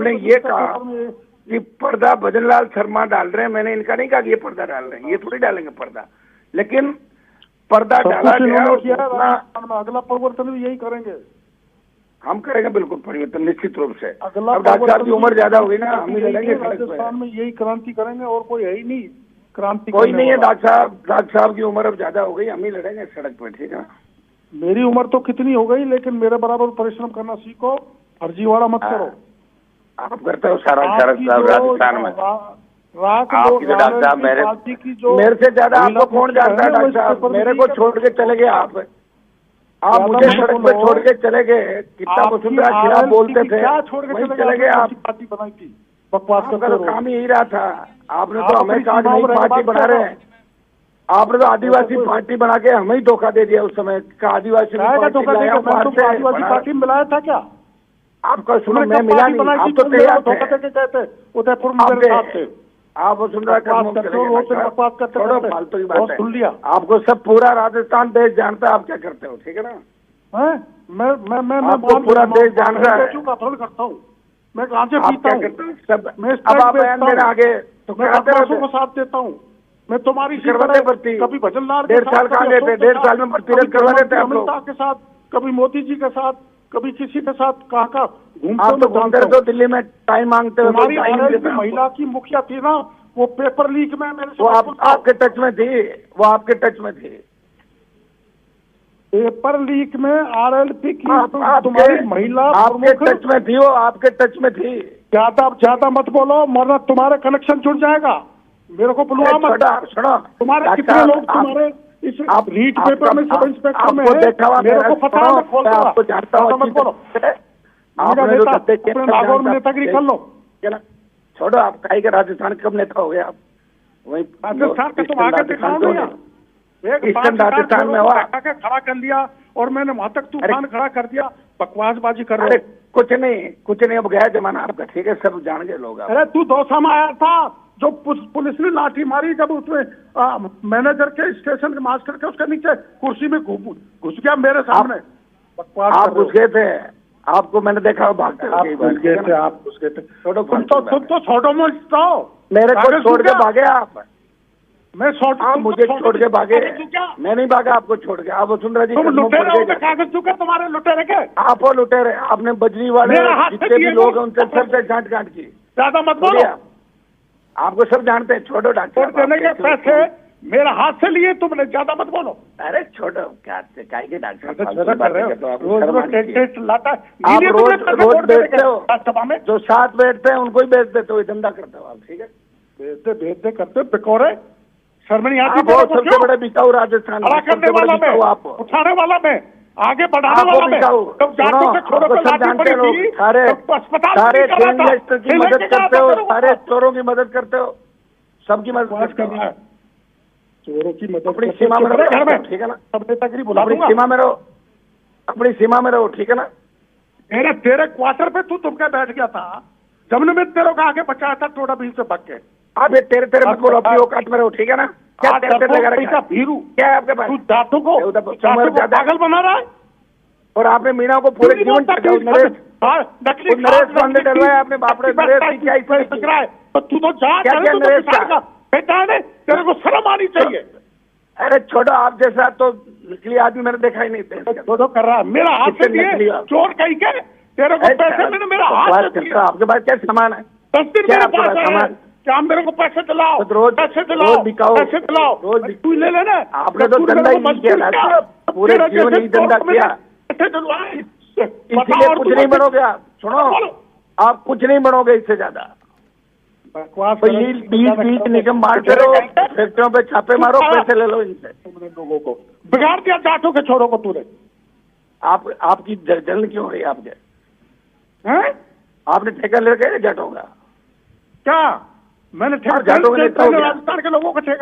हमने ये कहा कि पर्दा भजनलाल शर्मा डाल रहे हैं, मैंने इनका नहीं कहा कि ये पर्दा डाल रहे हैं, ये थोड़ी डालेंगे पर्दा, लेकिन पर्दा डाला गया और अगला परिवर्तन भी यही करेंगे, हम करेंगे बिल्कुल परिवर्तन निश्चित रूप से। अब डॉक्टर साहब की उम्र ज्यादा होगी ना, हम ही लड़ेंगे राजस्थान में, यही क्रांति करेंगे और कोई है ही नहीं क्रांति, कोई नहीं है। डॉक्टर साहब की उम्र अब ज्यादा हो गई, हम ही लड़ेंगे सड़क पे, ठीक है। मेरी उम्र तो कितनी हो गई, लेकिन मेरे बराबर परिश्रम करना सीखो, फर्जीवाड़ा मत करो। आप करते हो सारा राजस्थान में, आपकी जो डॉक्टर साहब मेरे से ज्यादा आपको कौन जानता है डॉक्टर साहब, मेरे को छोड़ के चले गए आप मुझे सड़क पे छोड़ के चले गए, कितना वसुंधरा खिलाफ बोलते थे, वहीं चले गए आप। पार्टी बनाई थी, बकवास का तो काम यही रहा था, आपने तो हमें कहा नई पार्टी बना रहे हैं, आपने तो आदिवासी पार्टी बना के हमें ही धोखा दे दिया उस समय का। आदिवासी पार्टी में मिलाया था क्या आपका? सुनो, मैं मिला नहीं, आप तो तैयार थे, उदयपुर में मेरे साथ थे, आप वसुंधरा बकवास करते फालतू की बात सुन लिया। आपको सब पूरा राजस्थान देश जानता है आप क्या करते हो, ठीक है ना। मैं पूरा देश जान रहा है करता हूँ, मैं कहाँ से पीता हूँ सब। अब आप बयान देना आगे तो को साथ देता हूँ, मैं तुम्हारी करवाते भर्ती, कभी भजनलाल 1.5 साल कहाँ गए थे, 1.5 साल में भर्ती करवा देते आप लोग के साथ, कभी मोदी जी के साथ, कभी किसी के साथ, कहाँ का आप तो घूमते रहते हो दिल्ली में, टाइम मांगते हो। महिला की मुखिया थी ना, वो पेपर लीक में मेरे वो आपके टच में थी, वो आपके टच में थी, पेपर लीक में RLP की तुम्हारी महिला आपके टच में थी, वो आपके टच में थी। ज्यादा मत बोलो, वरना तुम्हारे कनेक्शन जुड़ जाएगा, मेरे को बुलवा मत। सुनो, तुम्हारे कितने लोग तुम्हारे इस रीट पेपर में, सब इंस्पेक्टर में है, मेरे को पता है, मैं खोलता हूँ, आपको जानता हूँ, मत बोलो। नेतागिरी कर लो, छोड़ो, आप काहे के राजस्थान कब नेता हो गए आप? वही राजस्थान के तुम आगे दिखाओ ना, राजस्थान में हुआ खड़ा कर लिया और मैंने वहां तक तूफान खड़ा कर दिया, बकवासबाजी कर रहे। कुछ नहीं, अब गया जमाना आपका, ठीक है, सब जान गए लोग। अरे तू दौसा में आया था, जो पुलिस ने लाठी मारी, जब उसमें मैनेजर के स्टेशन के मास्टर के उसके नीचे कुर्सी में घुस गया मेरे सामने, आप घुस गए थे, आपको मैंने देखा भागते आप घुस गए थे। तुम तो छोड़ो मत, मेरे को छोड़ के भागे आप, मैं मुझे छोड़ के भागे, मैं नहीं भागा आपको छोड़ के। आप वसुंधरा जी कागज चुके तुम्हारे लुटेरे के, आप वो लुटेरे, आपने बजरी वाले जितने भी लोग हैं उनसे सर से गांठ की। ज्यादा मत बोलो, आपको सब जानते हैं, छोड़ो डॉक्टर। देने के पैसे मेरे हाथ से लिए तुमने, ज्यादा मत बोलो। अरे छोड़ो, क्या के डॉक्टर आप रोज बेचते हो, जो साथ बैठते हैं उनको ही बेच देते हो, धंधा करते हो आप, ठीक है, भेजते करते बिकोरे, शर्म नहीं आती? सबसे बड़े बिकाऊ राजस्थान करने वाला मैं, आप उठाने वाला मैं, आगे बढ़ाने वाला मैं, सारे गैंगस्टर की मदद करते हो, सारे चोरों की मदद करते हो, सबकी मदद करना है, चोरों की मदद अपनी सीमा में रहो, ठीक है ना, सब नेतागिरी बुला दूंगा, सीमा में रहो, अपनी सीमा में रहो, ठीक है ना। तेरे क्वार्टर पे तू तुमके बैठ गया था, जब ने तेरे को आगे बचाया था, थोड़ा भी से भाग के। आप ये तेरे मत बोलो, अपनी औकात में रहो, ठीक है ना। क्या भीरू क्या है आपके पास? तू जाटों को पागल बना रहा है, और आपने मीणा को पूरे जीवन नरेश पांडे डलवाया आपने, बाप रे, नरेश क्या तू तो जा, तेरे को शर्म आनी चाहिए। अरे छोड़ो, आप जैसा तो निकली आदमी मैंने देखा ही नहीं थे, छोड़ो कर रहा है, मेरा हाथ से दिए चोर कहीं के, तेरे को पैसे मैंने मेरा हाथ से दिया। आपके पास क्या सामान है? 10 दिन मेरे पास सामान, क्या मेरे को पैसे दिलाओ, रोज पैसे दिलाओ, पैसे दिलाओ, रोज तू ले लेना। आपने तो धंधा ही नहीं किया, पूरे जीवन ही धंधा किया, इसीलिए कुछ नहीं बनोगे आप। सुनो, आप कुछ नहीं बनोगे इससे ज्यादा। बीच निगम मारते रहो, फैक्ट्रियों पे छापे मारो, पैसे ले लो इनसे। तुमने लोगों को बिगाड़ दिया, जाटों के छोरों को तूने। आपकी जलन क्यों हो रही है आपके? आपने ठेका ले गए जाटों का? क्या मैंने राजस्थान के लोगों का ठेका